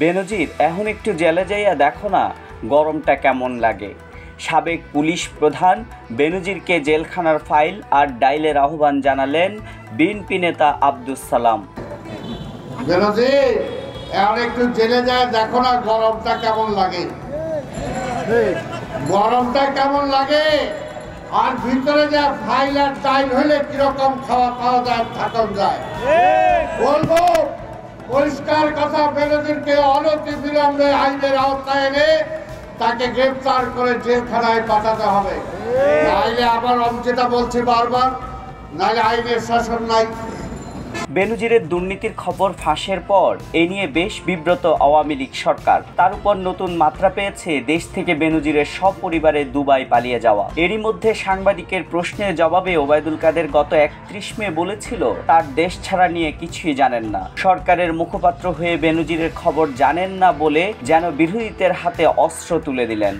বেনজির এখন একটু জেলে যাইয়া দেখো না গরমটা কেমন লাগে। সাবেক পুলিশ প্রধান বেনজিরকে জেলখানার ফাইল আর ডাইলের আহ্বান জানালেন বিএনপি নেতা আব্দুস সালাম। বেনজির এখন একটু জেলে যায় দেখো না গরমটা কেমন লাগে, গরমটা কেমন লাগে। আর ভিতরে যা ফাইল আর ডাইল হইলে কিরকম খাওয়া পাওয়া যায় থাকা যায়। বলবো পরিষ্কার কথা, বেনজিরকে অনতি বিলম্বে আইনের আওতায় এনে তাকে গ্রেফতার করে জেলখানায় পাঠাতে হবে, নাইলে আবার যেটা বলছি বারবার, নাইলে আইনের শাসন নাই। বেনজিরের দুর্নীতির খবর ফাঁসের পর এ নিয়ে বেশ বিব্রত আওয়ামী লীগ সরকার। তার উপর নতুন মাত্রা পেয়েছে দেশ থেকে বেনজিরের সপরিবারে দুবাই পালিয়ে যাওয়া। এরই মধ্যে সাংবাদিকের প্রশ্নের জবাবে ওবায়দুল কাদের গত 31 মে বলেছিল তার দেশ ছাড়া নিয়ে কিছুই জানেন না। সরকারের মুখপাত্র হয়ে বেনজিরের খবর জানেন না বলে যেন বিরোধীদের হাতে অস্ত্র তুলে দিলেন।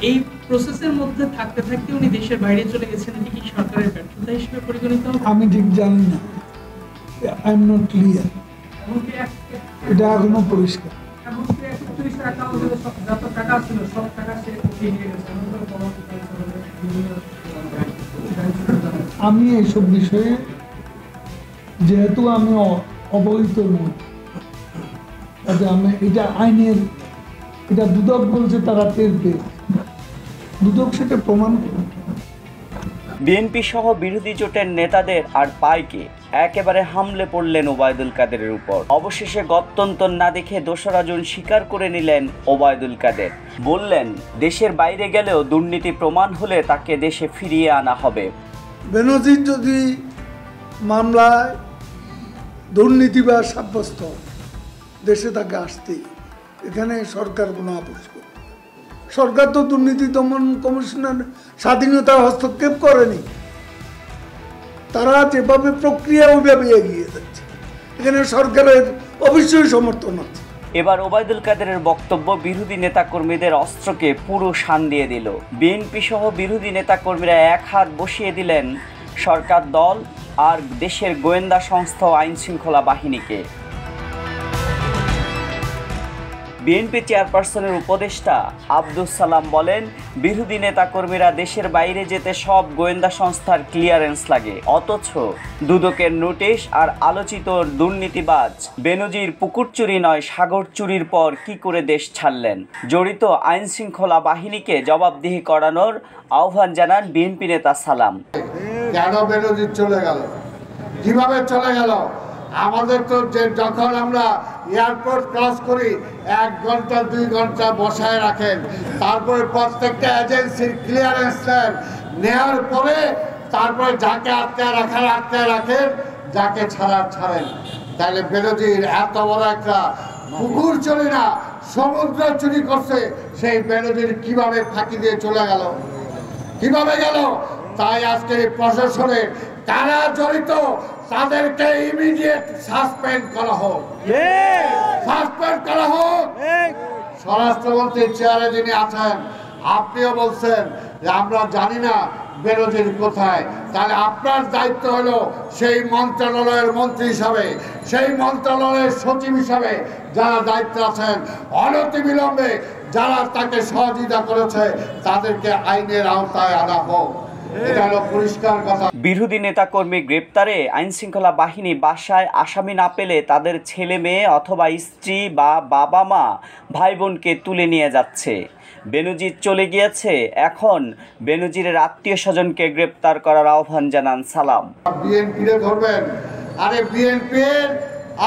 এই প্রসেসের মধ্যে থাকতে থাকতে উনি দেশের বাইরে চলে গেছেন, এটি কি সরকারের ব্যর্থতা হিসেবে পরিগণিত? আমি ঠিক জানি না, আই এম নট ক্লিয়ার, এটা এখনো পরিষ্কার। আমি এইসব বিষয়ে যেহেতু আমি অবহিত নই, আমি এটা আইনের, এটা দুদক বলছে তারা টের পেয়েছে, দুদক সেটা প্রমাণ করে। বিএনপি সহ বিরোধী জোটের নেতাদের আর পাইকে একেবারে হামলে পড়লেন ওবায়দুল কাদেরের উপর। অবশেষে গত্যন্তর না দেখে দোসরা জন স্বীকার করে নিলেন ওবায়দুল কাদের। বললেন দেশের বাইরে গেলেও দুর্নীতি প্রমাণ হলে তাকে দেশে ফিরিয়ে আনা হবে। বেনজির যদি মামলায় দুর্নীতিবাজ সাব্যস্ত, দেশে তাকে আসতেই, এখানে সরকার কোনো আপোষ করে। সরকার তো দুর্নীতি দমন কমিশনের স্বাধীনতার হস্তক্ষেপ করেনি, তারা যেভাবে প্রক্রিয়া ওইভাবে এগিয়ে যাচ্ছে, এখানে সরকারের অবশ্যই সমর্থন আছে। এবার ওবায়দুল কাদেরের বক্তব্য বিরোধী নেতাকর্মীদের অস্ত্রকে পুরো শান দিয়ে দিল। বিএনপি সহ বিরোধী নেতাকর্মীরা এক হাত বসিয়ে দিলেন সরকার দল আর দেশের গোয়েন্দা সংস্থা ও আইন শৃঙ্খলা বাহিনীকে। বিএনপি চেয়ারপারসনের উপদেষ্টা আব্দুস সালাম বলেন, বিরোধী নেতাকর্মীরা দেশের বাইরে যেতে সব গোয়েন্দা সংস্থার ক্লিয়ারেন্স লাগে, অথচ দুদকের নোটিশ আর আলোচিত দুর্নীতিবাজ বেনজির পুকুর চুরি নয় সাগর চুরির পর কি করে দেশ ছাড়লেন। জড়িত আইন শৃঙ্খলা বাহিনীকে জবাবদিহি করানোর আহ্বান জানান বিএনপি নেতা সালাম। কেন বেনজির চলে গেল, কিভাবে চলে গেল? আমাদের তো যখন আমরা এয়ারপোর্ট ক্রস করি 1 ঘন্টা 2 ঘন্টা বসায় রাখেন, তারপরে প্রত্যেকটা এজেন্সির ক্লিয়ারেন্স নেওয়ার পরে তারপরে যাকে আটকায় রাখেন, যাকে ছাড়েন। তাহলে বেনজির এত বড় একটা পুকুর চুরি না সমুদ্র চুরি করছে, সেই বেনজির কিভাবে ফাঁকি দিয়ে চলে গেল, কিভাবে গেল? তাই আজকে প্রশাসনের কারা জড়িত তাদেরকে ইমিডিয়েট সাসপেন্ড করা হোক, সাসপেন্ড করা হোক। স্বরাষ্ট্রমন্ত্রীর চেয়ারে যিনি আছেন, আপনিও বলছেন যে আমরা জানি না বেনজির কোথায়। তাহলে আপনার দায়িত্ব হলো সেই মন্ত্রণালয়ের মন্ত্রী হিসাবে, সেই মন্ত্রণালয়ের সচিব হিসাবে যারা দায়িত্বে আছেন, অনতিবিলম্বে যারা তাকে সহযোগিতা করেছে তাদেরকে আইনের আওতায় আনা হোক। বিরোধী নেতাকর্মী গ্রেপ্তারে আইন শৃঙ্খলা বাহিনী বাসায় আসামি না পেলে তাদের ছেলে মেয়ে অথবা স্ত্রী বা বাবা মা ভাই বোনকে তুলে নিয়ে যাচ্ছে। বেনজির চলে গিয়েছে, এখন বেনজিরের আত্মীয় স্বজনকে গ্রেপ্তার করার আহ্বান জানান সালাম। বিএনপিরে ধরবেন, আরে বিএনপির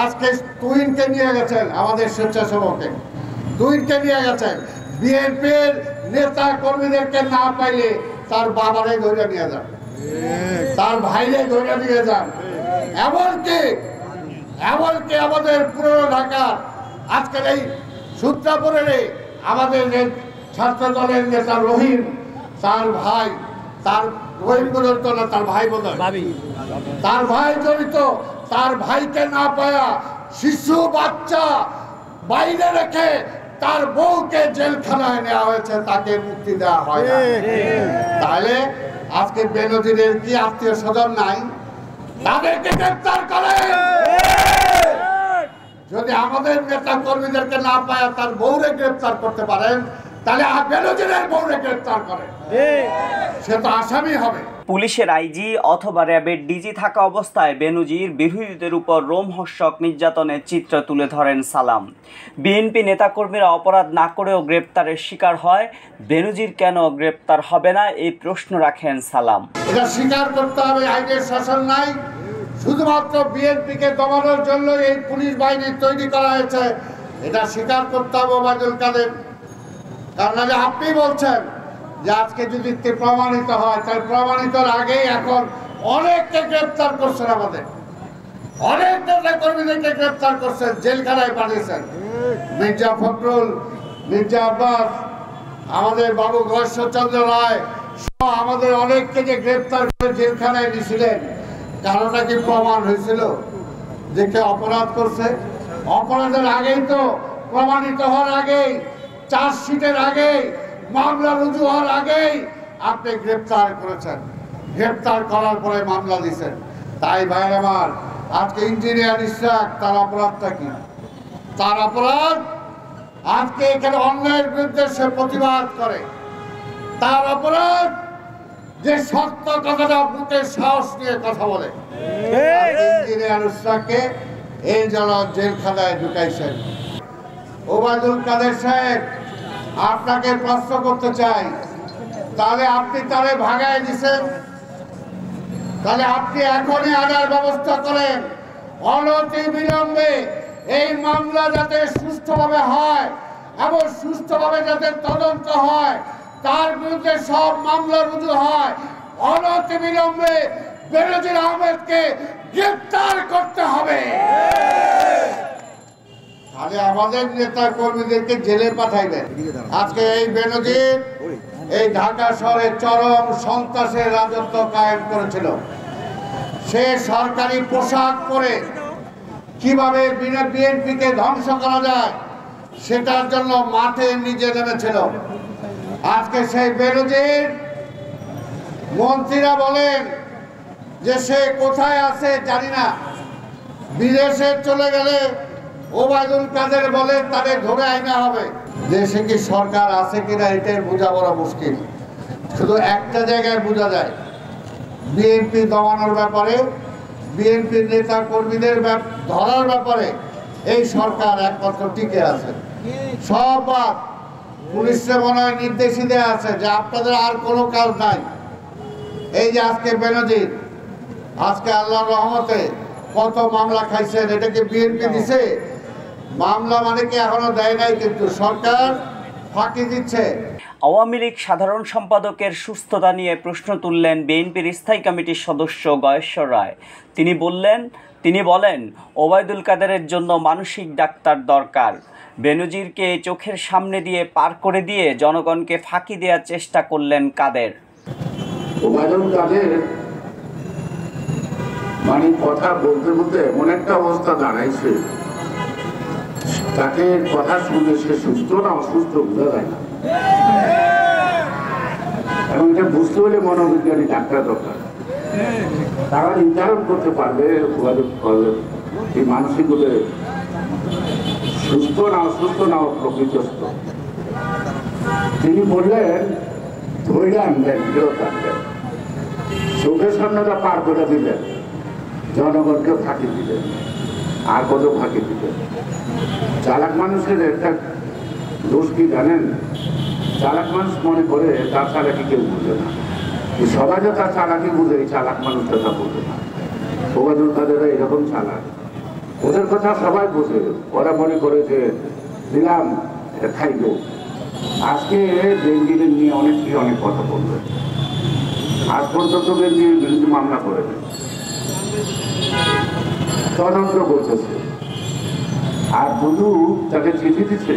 আজকে তুহিনকে নিয়ে গেছেন, আমাদের স্বেচ্ছাসেবককে তুহিনকে নিয়ে গেছেন। বিএনপির নেতা কর্মীদেরকে না পাইলে তার বাবারে ধরে নিয়ে যান, তার ভাইরে ধরে নিয়ে যান। এমনকি আমাদের পুরনো ঢাকা আজকের এই সূত্রাপুরের আমাদের ছাত্র দলের নেতা রহিম, তার ভাই, তার রহিম জড়িত না, তার ভাই বোধহয়, তার ভাই জড়িত। তার ভাইকে না পায়া শিশু বাচ্চা বাইরে রেখে তার বউকে জেলখানায় নেওয়া হয়েছে, তাকে মুক্তি দেওয়া হয় না। তাহলে আজকে বেনজিরের কি আত্মীয় স্বজন নাই? তাদেরকে গ্রেফতার করেন। যদি আমাদের নেতা কর্মীদেরকে না পায় তার বউরে গ্রেফতার করতে পারেন, তাহলে বেনজিরের বউরে গ্রেফতার করেন, সে তো আসামি হবে। পুলিশের আইজি অথবা র্যাবের ডিজি থাকা অবস্থায় বেনজির বিরোধীদের উপর রোমহর্ষক নির্যাতনের চিত্র তুলে ধরেন সালাম। বিএনপি নেতাকর্মীরা অপরাধ না করেও গ্রেপ্তারের শিকার হয়, বেনজির কেন গ্রেপ্তার হবে না এই প্রশ্ন রাখেন সালাম। এটা স্বীকার করতে হবে, আইনের শাসন নাই, শুধুমাত্র বিএনপিকে দমানোর জন্য এই পুলিশ বাহিনী তৈরি করা হয়েছে, এটা স্বীকার করতে হবে ওবায়দুল কাদের। কারণ আপনি বলছেন যে আজকে যদি প্রমাণিত হয়, তাই প্রমাণিতর আগেই এখন অনেককে গ্রেফতার করছেন, আমাদের অনেক নেতা কর্মীদেরকে গ্রেফতার করছেন, জেলখানায় পাঠিয়েছেন। মির্জা ফখরুল, মির্জা আব্বাস, আমাদের বাবু গয়েশ্বরচন্দ্র রায় সহ আমাদের অনেককে যে গ্রেফতার করে জেলখানায় নিয়েছিলেন, কারণটা কি প্রমাণ হয়েছিল যে কে অপরাধ করছে? অপরাধের আগেই তো, প্রমাণিত হওয়ার আগেই, চার্জশিটের আগেই, মামলা রুজু হওয়ার আগেই আপনি গ্রেফতার করেছেন, গ্রেফতার করার পরে মামলা দিয়েছেন। তাই ভাই আমার, আজকে ইঞ্জিনিয়ার ইশরাক, তার অপরাধটা কি? তার অপরাধ আজকে এখানে অন্যায়ের বিরুদ্ধে সে প্রতিবাদ করে, তার অপরাধ যে সত্য কথাটা বুকে সাহস নিয়ে কথা বলে। ইঞ্জিনিয়ার ইশরাককে এই জন্য জেলখানায় ঢুকাইছেন। ওবায়দুল কাদের সাহেব, আপনাকে প্রশ্ন করতে চাই, তাহলে আপনি তারে ভাগায় দিছেন, তাহলে আপনি এখনই আনার ব্যবস্থা করেন, অনতি বিলম্বে এই মামলা যাতে সুষ্ঠুভাবে হয় এবং সুষ্ঠুভাবে যাতে তদন্ত হয়, তার বিরুদ্ধে সব মামলা রুজু হয়, অনতি বিলম্বে বেনজির আহমেদকে গ্রেফতার করতে হবে। তাহলে আমাদের নেতা কর্মীদেরকে জেলে পাঠাইবেন। আজকে এই বেনজির এই ঢাকা শহরে চরম সন্ত্রাসের রাজত্ব কায়েম করেছিল। সে সরকারি পোশাক পরে কিভাবে বিএনপিকে ধ্বংস করা যায় সেটার জন্য মাঠে নিজে নেমেছিল। আজকে সেই বেনজির, মন্ত্রীরা বলেন যে সে কোথায় আছে জানি না, বিদেশে চলে গেলে ওবায়দুল কাদের বলেন তাদের ধরে আইনা হবে। দেশে কি সরকার আছে কিনা এটাই বোঝা বড় মুশকিল। শুধু একটা জায়গায় বোঝা যায়, বিএনপি দমানোর ব্যাপারে, বিএনপির নেতা কর্মীদের ধরার ব্যাপারে এই সরকার একমাত্র টিকে আছে। সব বাদ পুলিশে মনে হয় নির্দেশই দেওয়া আছে যে আপনাদের আর কোনো কাজ নাই। এই যে আজকে বেনজির, আজকে আল্লাহর রহমতে কত মামলা খাইছেন, এটাকে বিএনপি দিছে? মামলা মানে কি এখনো দেয় নাই, কিন্তু সরকার ফাঁকি দিচ্ছে। আওয়ামী লীগ সাধারণ সম্পাদকের সুস্থতা নিয়ে প্রশ্ন তুললেন বিএনপির স্থায়ী কমিটির সদস্য গয়েশ্বর রায়। তিনি বলেন ওবায়দুল কাদেরের জন্য মানসিক ডাক্তার দরকার। বেনজিরকে চোখের সামনে দিয়ে পার করে দিয়ে জনগণকে ফাঁকি দেওয়ার চেষ্টা করলেন কাদের। ওবায়দুল কাদের মানে কথা বলতে বলতে এমন একটা অবস্থা দাঁড়াইছে, তাকে কথা শুনে সে সুস্থ না অসুস্থ বোঝা যায় না। এবং এটা বুঝতে হলে মনোবিজ্ঞানী ডাক্তার দরকার, তারা নির্ধারণ করতে পারবে এই মানসিক সুস্থ না অসুস্থ না প্রকৃতস্থ। তিনি বললেন ধৈর্য আনবেন, ফেরত আনবেন, চোখের সামনেটা পার করে দিলেন, জনগণকে ফাঁকি দিলেন, আর কত ফাঁকি দিলেন। চালাক মানুষের একটা দোষ কি জানেন? চালাক মানুষ মনে করে তার চালাকি কেউ বুঝে না, সবাই যে তার চালাকি বুঝে, এই চালাক মানুষটা তা বুঝে না। ওবায়দুল কাদের এরকম চালাক, ওদের কথা সবাই বোঝে, ওরা মনে করে যে দিলাম খাইব। আজকে বেনজিরের নিয়ে অনেক কথা বলবে, আজ পর্যন্ত বেনজিরের বিরুদ্ধে মামলা করে তদন্ত করতেছে, আর শুধু তাকে চিঠি দিচ্ছে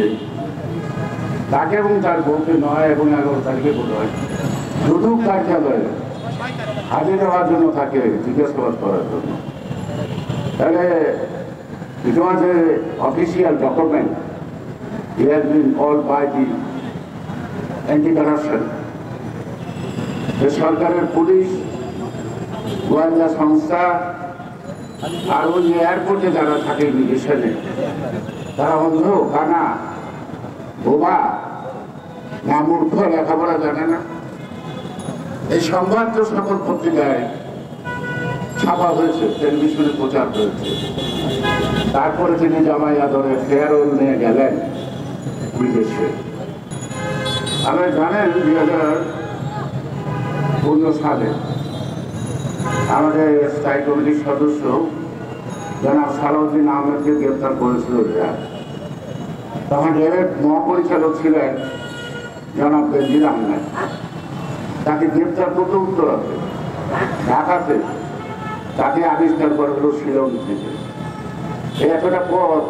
তাকে এবং তার বউকে 9 এবং 11 তারিখে বলা হয় শুধু কার্যালয়ে হাজির হওয়ার জন্য, তাকে জিজ্ঞাসাবাদ করার জন্য। তাহলে it was an official document. It has been called by the anti-corruption. সরকারের পুলিশ, গোয়েন্দা সংস্থা আর ওই এয়ারপোর্টে যারা থাকে ইমিগ্রেশনে তারা অন্ধ, কানা, বোবা, না মূর্খ, লেখাপড়া জানে না। এই সংবাদ তো সকল পত্রিকায় ছাপা হয়েছে, টেলিভিশনে প্রচার হয়েছে। তারপরে তিনি জামাই আদরে ফেয়ারওয়েল নিয়ে গেলেন বিদেশে। আপনারা জানেন 2015 সালে আমাদের স্থায়ী কমিটির সদস্য জনাব সালাউদ্দিন আহমেদকে গ্রেপ্তার করেছিল। তখন রেলের মহাপরিচালক ছিলেন জনাব বেনজির আহমেদ। তাকে গ্রেপ্তার করতে উত্তরাতে ঢাকাতে তাকে আবিষ্কার করা হলো শিলং থেকে। এই একটা পথ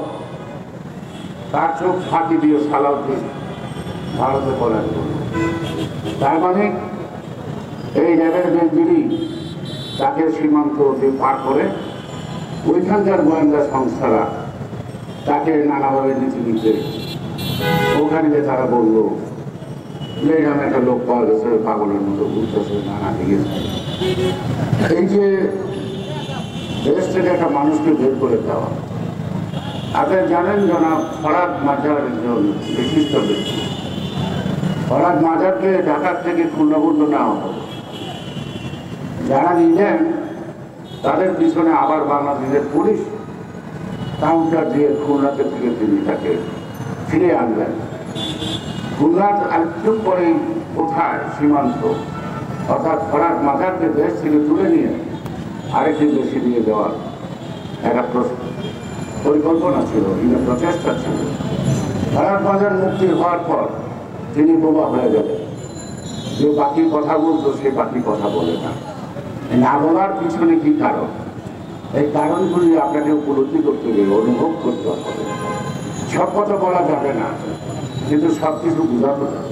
তার চোখ ফাঁকি দিয়ে সালাউদ্দিন ভারতে পলায়ন করল। তার মানে এই রেলের বেনজিরই তাকে সীমান্ত দিয়ে পার করে ওইখানকার গোয়েন্দা সংস্থারা তাকে নানাভাবে নিচে নিতে ওখানে যে তারা বললো যে এখানে একটা লোক পাওয়া গেছে, পাগলের মতো ঘুরতেছে নানা দিকে। এই যে দেশ থেকে একটা মানুষকে বের করে দেওয়া, আপনারা জানেন জনাব ফরহাদ মাজার একজন বিশিষ্ট ব্যক্তি। ফরহাদ মাজারকে ঢাকার থেকে খুলনাবন্দ নেওয়া হবে। যারা নিলেন তাদের পিছনে আবার বাংলাদেশের পুলিশ কাউন্টার দিয়ে খুলনাতে থেকে তিনি তাকে ফিরে আনলেন। খুলনার আরেকটু পরে কোথায় সীমান্ত, অর্থাৎ ফরহাদ মাজারকে দেশ থেকে তুলে নিয়ে আরেকটি দেশে দিয়ে দেওয়ার একটা পরিকল্পনা ছিল, প্রচেষ্টা ছিল। ফরহাদ মাজার মুক্তি হওয়ার পর তিনি বোবা হয়ে গেলেন। যে বাকি কথা বলতো সে বাকি কথা বলে না। না বলার পিছনে কি কারণ, এই কারণগুলি আপনাকে উপলব্ধি করতে গেলে অনুভব করতে হবে। সব কথা বলা যাবে না, কিন্তু সব কিছু বোঝাতে হবে।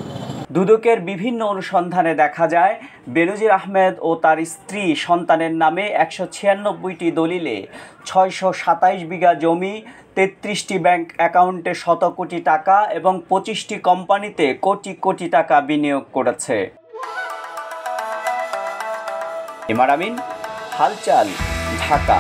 দুদকের বিভিন্ন অনুসন্ধানে দেখা যায় বেনজির আহমেদ ও তার স্ত্রী সন্তানের নামে 196টি দলিলে 627 বিঘা জমি, 33টি ব্যাংক অ্যাকাউন্টে শত কোটি টাকা এবং 25টি কোম্পানিতে কোটি কোটি টাকা বিনিয়োগ করেছে। ইমার আমিন, হালচাল, ঢাকা।